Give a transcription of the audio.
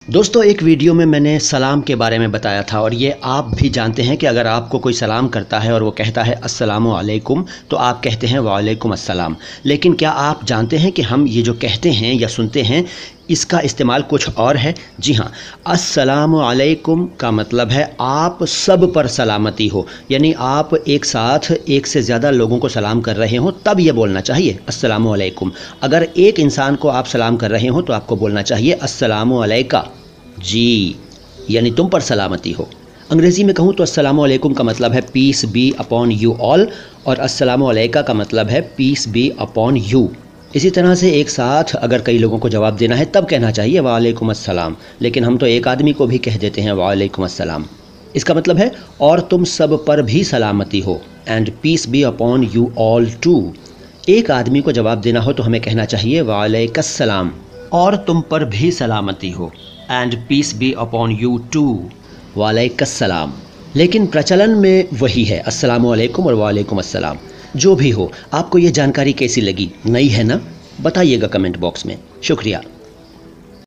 दोस्तों, एक वीडियो में मैंने सलाम के बारे में बताया था और ये आप भी जानते हैं कि अगर आपको कोई सलाम करता है और वो कहता है अस्सलामु अलैकुम तो आप कहते हैं वालेकुम अस्सलाम। लेकिन क्या आप जानते हैं कि हम ये जो कहते हैं या सुनते हैं इसका इस्तेमाल कुछ और है? जी हाँ, अस्सलामु अलैकुम का मतलब है आप सब पर सलामती हो, यानी आप एक साथ एक से ज़्यादा लोगों को सलाम कर रहे हो तब ये बोलना चाहिए अस्सलामु अलैकुम। अगर एक इंसान को आप सलाम कर रहे हो तो आपको बोलना चाहिए अस्सलामु अलैका, जी, यानी तुम पर सलामती हो। अंग्रेज़ी में कहूँ तो अस्सलामु अलैकुम का मतलब है peace be upon you all और अस्सलामु अलैका का मतलब है पीस बी अपॉन यू। इसी तरह से एक साथ अगर कई लोगों को जवाब देना है तब कहना चाहिए वालेकुम अस्सलाम, लेकिन हम तो एक आदमी को भी कह देते हैं वालेकुम अस्सलाम। इसका मतलब है और तुम सब पर भी सलामती हो, and peace be upon you all too. एक आदमी को जवाब देना हो तो हमें कहना चाहिए वालेकुम और तुम पर भी सलामती हो, and peace be upon you too, वालेकुम। लेकिन प्रचलन में वही है अस्सलामु अलैकुम और वालेकुम अस्सलाम। जो भी हो, आपको ये जानकारी कैसी लगी? नई है ना? बताइएगा कमेंट बॉक्स में। शुक्रिया।